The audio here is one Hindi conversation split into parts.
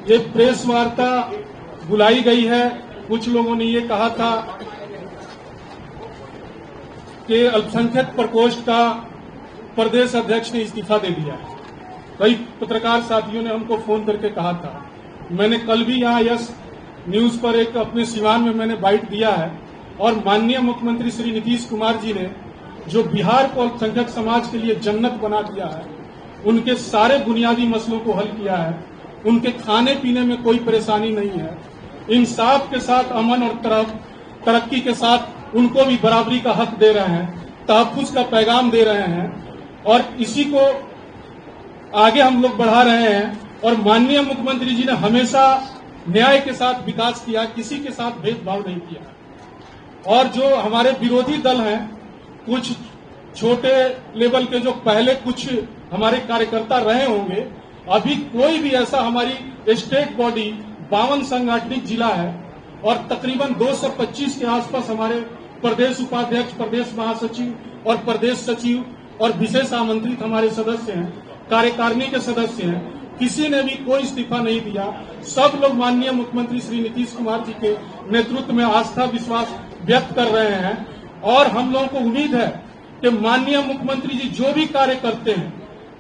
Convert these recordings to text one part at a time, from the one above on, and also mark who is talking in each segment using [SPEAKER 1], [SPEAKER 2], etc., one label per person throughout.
[SPEAKER 1] ये प्रेस वार्ता बुलाई गई है। कुछ लोगों ने ये कहा था कि अल्पसंख्यक प्रकोष्ठ का प्रदेश अध्यक्ष ने इस्तीफा दे दिया है। कई पत्रकार साथियों ने हमको फोन करके कहा था। मैंने कल भी यहाँ यस न्यूज पर एक अपने सिवान में मैंने बाइट दिया है और माननीय मुख्यमंत्री श्री नीतीश कुमार जी ने जो बिहार को अल्पसंख्यक समाज के लिए जन्नत बना दिया है, उनके सारे बुनियादी मसलों को हल किया है, उनके खाने पीने में कोई परेशानी नहीं है, इंसाफ के साथ अमन और तरक्की के साथ उनको भी बराबरी का हक दे रहे हैं, तहफ्फुज का पैगाम दे रहे हैं और इसी को आगे हम लोग बढ़ा रहे हैं। और माननीय मुख्यमंत्री जी ने हमेशा न्याय के साथ विकास किया, किसी के साथ भेदभाव नहीं किया। और जो हमारे विरोधी दल हैं, कुछ छोटे लेवल के जो पहले कुछ हमारे कार्यकर्ता रहे होंगे, अभी कोई भी ऐसा हमारी स्टेट बॉडी 52 सांगठनिक जिला है और तकरीबन 225 के आसपास हमारे प्रदेश उपाध्यक्ष, प्रदेश महासचिव और प्रदेश सचिव और विशेष आमंत्रित हमारे सदस्य हैं, कार्यकारिणी के सदस्य हैं। किसी ने भी कोई इस्तीफा नहीं दिया। सब लोग माननीय मुख्यमंत्री श्री नीतीश कुमार जी के नेतृत्व में आस्था विश्वास व्यक्त कर रहे हैं और हम लोगों को उम्मीद है कि माननीय मुख्यमंत्री जी जो भी कार्य करते हैं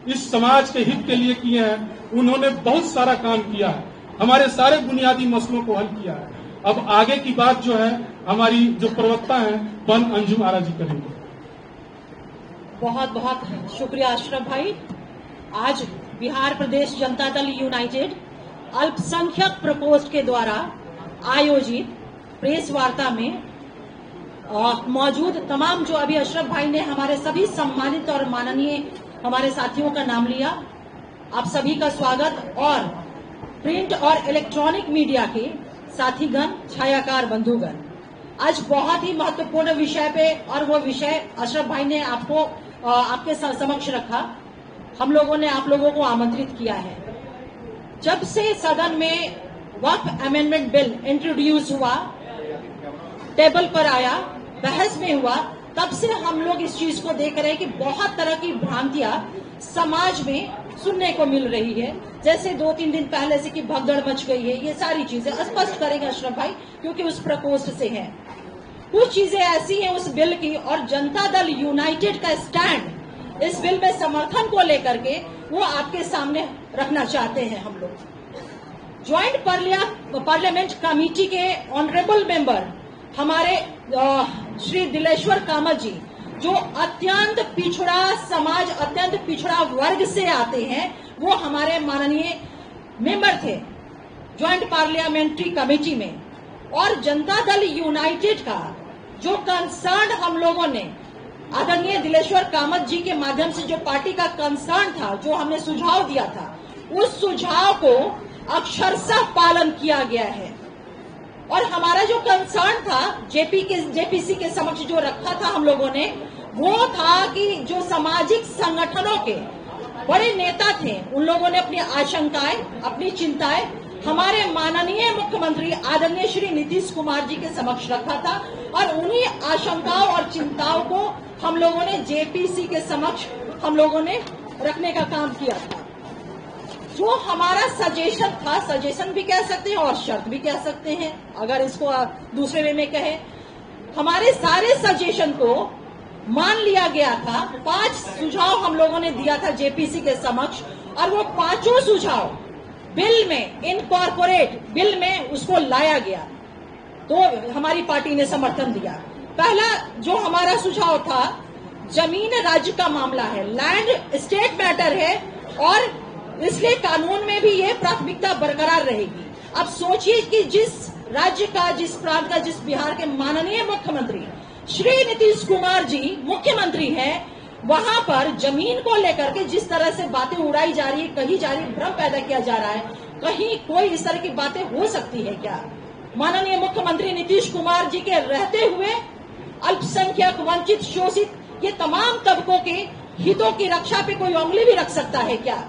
[SPEAKER 1] इस समाज के हित के लिए किए हैं। उन्होंने बहुत सारा काम किया है, हमारे सारे बुनियादी मसलों को हल किया है। अब आगे की बात जो है हमारी जो प्रवक्ता हैं पन अंजुम आरा जी करेंगे।
[SPEAKER 2] बहुत बहुत शुक्रिया अशरफ भाई। आज बिहार प्रदेश जनता दल यूनाइटेड अल्पसंख्यक प्रकोष्ठ के द्वारा आयोजित प्रेस वार्ता में मौजूद तमाम जो अभी अशरफ भाई ने हमारे सभी सम्मानित और माननीय हमारे साथियों का नाम लिया, आप सभी का स्वागत। और प्रिंट और इलेक्ट्रॉनिक मीडिया के साथीगण, छायाकार बंधुगण, आज बहुत ही महत्वपूर्ण विषय पे और वो विषय अशरफ भाई ने आपके समक्ष रखा। हम लोगों ने आप लोगों को आमंत्रित किया है। जब से सदन में वक्फ अमेंडमेंट बिल इंट्रोड्यूस हुआ, टेबल पर आया, बहस में हुआ, तब से हम लोग इस चीज को देख रहे हैं कि बहुत तरह की भ्रांतियां समाज में सुनने को मिल रही है। जैसे 2-3 दिन पहले से कि भगदड़ मच गई है, ये सारी चीजें स्पष्ट करेंगे अशरफ भाई क्योंकि उस प्रकोष्ठ से हैं। कुछ चीजें ऐसी हैं उस बिल की और जनता दल यूनाइटेड का स्टैंड इस बिल में समर्थन को लेकर के वो आपके सामने रखना चाहते हैं। हम लोग ज्वाइंट पार्लियामेंट कमेटी के ऑनरेबल मेंबर हमारे श्री दिलेश्वर कामत जी, जो अत्यंत पिछड़ा समाज, अत्यंत पिछड़ा वर्ग से आते हैं, वो हमारे माननीय मेंबर थे ज्वाइंट पार्लियामेंट्री कमेटी में। और जनता दल यूनाइटेड का जो कंसर्न हम लोगों ने आदरणीय दिलेश्वर कामत जी के माध्यम से जो पार्टी का कंसर्न था, जो हमने सुझाव दिया था, उस सुझाव को अक्षरशः पालन किया गया है। और हमारा जो कंसर्न था जेपीसी के समक्ष जो रखा था हम लोगों ने, वो था कि जो सामाजिक संगठनों के बड़े नेता थे, उन लोगों ने अपनी आशंकाएं, अपनी चिंताएं हमारे माननीय मुख्यमंत्री आदरणीय श्री नीतीश कुमार जी के समक्ष रखा था और उन्हीं आशंकाओं और चिंताओं को हम लोगों ने जेपीसी के समक्ष हम लोगों ने रखने का काम किया था। जो हमारा सजेशन था, सजेशन भी कह सकते हैं और शर्त भी कह सकते हैं, अगर इसको दूसरे वे में कहें, हमारे सारे सजेशन को मान लिया गया था। 5 सुझाव हम लोगों ने दिया था जेपीसी के समक्ष और वो 5 सुझाव बिल में, इनकॉर्पोरेट बिल में उसको लाया गया, तो हमारी पार्टी ने समर्थन दिया। पहला जो हमारा सुझाव था, जमीन राज्य का मामला है, लैंड स्टेट मैटर है और इसलिए कानून में भी ये प्राथमिकता बरकरार रहेगी। अब सोचिए कि जिस राज्य का, जिस प्रांत का, जिस बिहार के माननीय मुख्यमंत्री श्री नीतीश कुमार जी मुख्यमंत्री हैं, वहां पर जमीन को लेकर के जिस तरह से बातें उड़ाई जा रही है, कही जा रही है, भ्रम पैदा किया जा रहा है, कहीं कोई इस तरह की बातें हो सकती है क्या? माननीय मुख्यमंत्री नीतीश कुमार जी के रहते हुए अल्पसंख्यक, वंचित, शोषित, ये तमाम तबकों के हितों की रक्षा पे कोई उंगली भी रख सकता है क्या?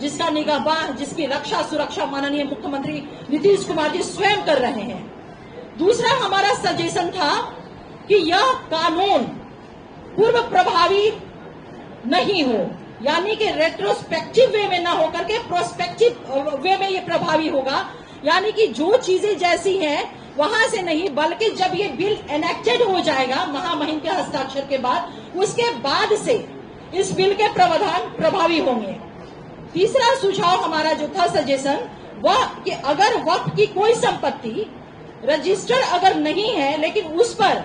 [SPEAKER 2] जिसका निगाहबान, जिसकी रक्षा सुरक्षा माननीय मुख्यमंत्री नीतीश कुमार जी स्वयं कर रहे हैं। दूसरा हमारा सजेशन था कि यह कानून पूर्व प्रभावी नहीं हो, यानी कि रेट्रोस्पेक्टिव वे में ना होकर के प्रोस्पेक्टिव वे में ये प्रभावी होगा। यानी कि जो चीजें जैसी हैं वहां से नहीं, बल्कि जब ये बिल एनेक्टेड हो जाएगा महामहिम के हस्ताक्षर के बाद, उसके बाद से इस बिल के प्रावधान प्रभावी होंगे। तीसरा सुझाव हमारा जो था सजेशन, वह कि अगर वक्फ की कोई संपत्ति रजिस्टर्ड अगर नहीं है, लेकिन उस पर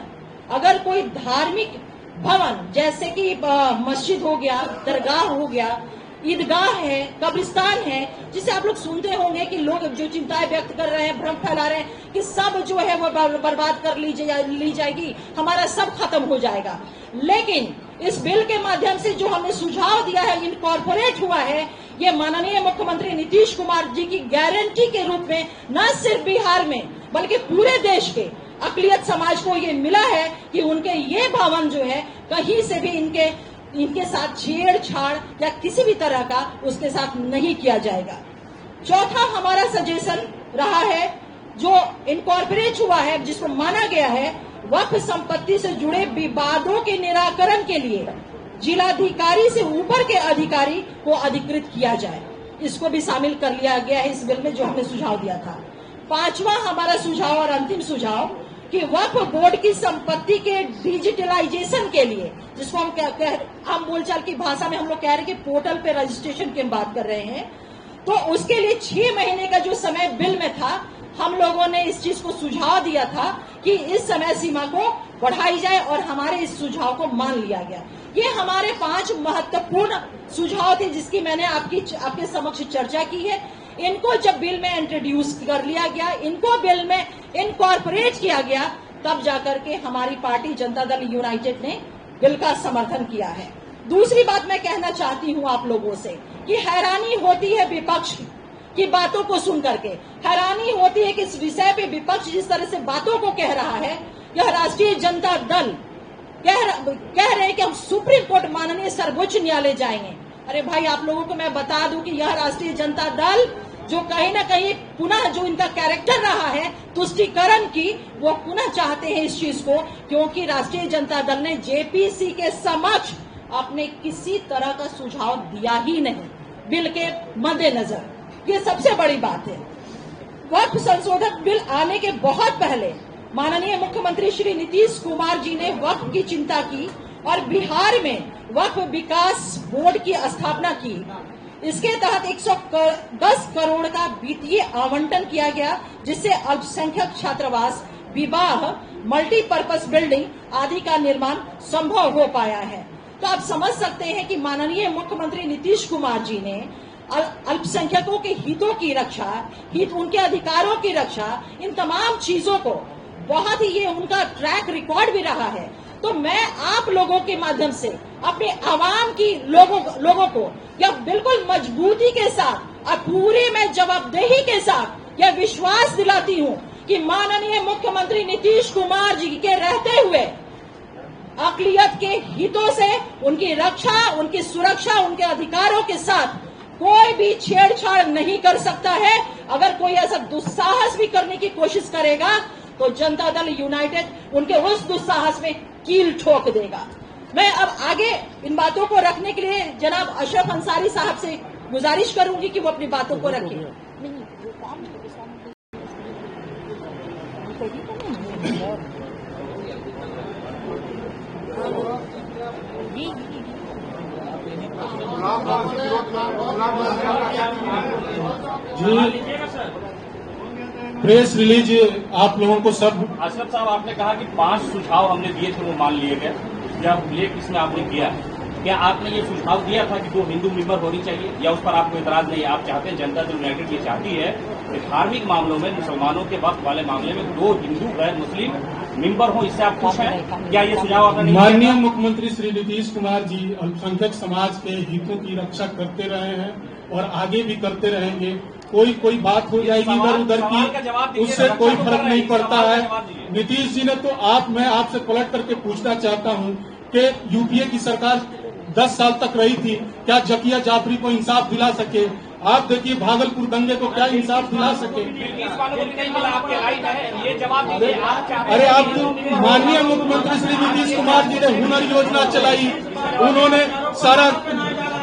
[SPEAKER 2] अगर कोई धार्मिक भवन जैसे कि मस्जिद हो गया, दरगाह हो गया, ईदगाह है, कब्रिस्तान है, जिसे आप लोग सुनते होंगे कि लोग जो चिंताएं व्यक्त कर रहे हैं, भ्रम फैला रहे हैं कि सब जो है वो बर्बाद कर ली जाएगी, हमारा सब खत्म हो जाएगा। लेकिन इस बिल के माध्यम से जो हमने सुझाव दिया है, इनकॉर्पोरेट हुआ है, ये माननीय मुख्यमंत्री नीतीश कुमार जी की गारंटी के रूप में न सिर्फ बिहार में बल्कि पूरे देश के अकलियत समाज को ये मिला है कि उनके ये भवन जो है कहीं से भी इनके साथ छेड़छाड़ या किसी भी तरह का उसके साथ नहीं किया जाएगा। चौथा हमारा सजेशन रहा है, जो इनकॉर्पोरेट हुआ है, जिसको माना गया है वक्फ संपत्ति से जुड़े विवादों के निराकरण के लिए जिलाधिकारी से ऊपर के अधिकारी को अधिकृत किया जाए। इसको भी शामिल कर लिया गया है इस बिल में, जो हमने सुझाव दिया था। पांचवा हमारा सुझाव और अंतिम सुझाव कि वक्फ बोर्ड की संपत्ति के डिजिटलाइजेशन के लिए, जिसको हम बोलचाल की भाषा में हम लोग कह रहे हैं कि पोर्टल पे रजिस्ट्रेशन की हम बात कर रहे हैं, तो उसके लिए 6 महीने का जो समय बिल में था, हम लोगों ने इस चीज को सुझाव दिया था कि इस समय सीमा को बढ़ाई जाए और हमारे इस सुझाव को मान लिया गया। ये हमारे 5 महत्वपूर्ण सुझाव थे जिसकी मैंने आपके समक्ष चर्चा की है। इनको जब बिल में इंट्रोड्यूस कर लिया गया, इनको बिल में इनकॉर्पोरेट किया गया, तब जाकर के हमारी पार्टी जनता दल यूनाइटेड ने बिल का समर्थन किया है। दूसरी बात मैं कहना चाहती हूं आप लोगों से कि हैरानी होती है विपक्ष की बातों को सुन करके, हैरानी होती है कि इस विषय पे विपक्ष जिस तरह से बातों को कह रहा है, यह राष्ट्रीय जनता दल कह रहे हैं कि हम सुप्रीम कोर्ट माननीय सर्वोच्च न्यायालय जाएंगे। अरे भाई, आप लोगों को मैं बता दूं कि यह राष्ट्रीय जनता दल जो कहीं ना कहीं पुनः जो इनका कैरेक्टर रहा है तुष्टीकरण की, वो पुनः चाहते हैं इस चीज को, क्योंकि राष्ट्रीय जनता दल ने जेपीसी के समक्ष अपने किसी तरह का सुझाव दिया ही नहीं बिल के मद्देनजर। ये सबसे बड़ी बात है। वक्फ संशोधन बिल आने के बहुत पहले माननीय मुख्यमंत्री श्री नीतीश कुमार जी ने वक्फ की चिंता की और बिहार में वक्फ विकास बोर्ड की स्थापना की। इसके तहत 110 करोड़ का वित्तीय आवंटन किया गया, जिससे अल्पसंख्यक छात्रावास, विवाह, मल्टीपर्पज बिल्डिंग आदि का निर्माण संभव हो पाया है। तो आप समझ सकते हैं कि माननीय मुख्यमंत्री नीतीश कुमार जी ने अल्पसंख्यकों के हितों की रक्षा, उनके अधिकारों की रक्षा, इन तमाम चीजों को बहुत ही ये उनका ट्रैक रिकॉर्ड भी रहा है। तो मैं आप लोगों के माध्यम से अपने आवाम की लोगों को यह बिल्कुल मजबूती के साथ और पूरी मैं जवाबदेही के साथ यह विश्वास दिलाती हूं कि माननीय मुख्यमंत्री नीतीश कुमार जी के रहते हुए अकलियत के हितों से उनकी रक्षा, उनकी सुरक्षा, उनके अधिकारों के साथ कोई भी छेड़छाड़ नहीं कर सकता है। अगर कोई ऐसा दुस्साहस भी करने की कोशिश करेगा तो जनता दल यूनाइटेड उनके उस दुस्साहस में कील ठोक देगा। मैं अब आगे इन बातों को रखने के लिए जनाब अशरफ अंसारी साहब से गुजारिश करूंगी कि वो अपनी बातों को रखें।
[SPEAKER 1] जी, प्रेस रिलीज आप लोगों को सब।
[SPEAKER 3] अशरफ साहब, आपने कहा कि 5 सुझाव हमने दिए थे वो मान लिए गए, या उल्लेख इसमें आपने किया है। क्या आपने ये सुझाव दिया था कि 2 हिंदू मेंबर होनी चाहिए, या उस पर आपको इतराज नहीं? आप चाहते हैं, जनता दल यूनाइटेड ये चाहती है कि धार्मिक मामलों में, मुसलमानों के वक्त वाले मामले में 2 हिंदू गैर मुस्लिम मेंबर हो, इससे आप खुश हैं? क्या ये सुझाव आपने?
[SPEAKER 1] माननीय मुख्यमंत्री श्री नीतीश कुमार जी अल्पसंख्यक समाज के हितों की रक्षा करते रहे हैं और आगे भी करते रहेंगे। कोई बात हो जाएगी इधर उधर की, उससे कोई फर्क नहीं पड़ता है। नीतीश जी ने तो मैं आपसे पलट करके पूछना चाहता हूं कि यूपीए की सरकार 10 साल तक रही थी, क्या जकिया जाफरी को इंसाफ दिला सके? आप देखिए भागलपुर दंगे को क्या इंसाफ दिला सके? अरे आप माननीय मुख्यमंत्री श्री नीतीश कुमार जी ने हुनर योजना चलाई, उन्होंने सारा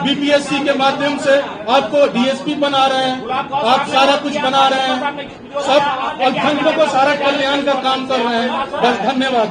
[SPEAKER 1] बीपीएससी के माध्यम से आपको डीएसपी बना रहे हैं, आप सारा कुछ बना रहे हैं, सब अल्पसंख्यकों को सारा कल्याण का काम कर रहे हैं। बस धन्यवाद।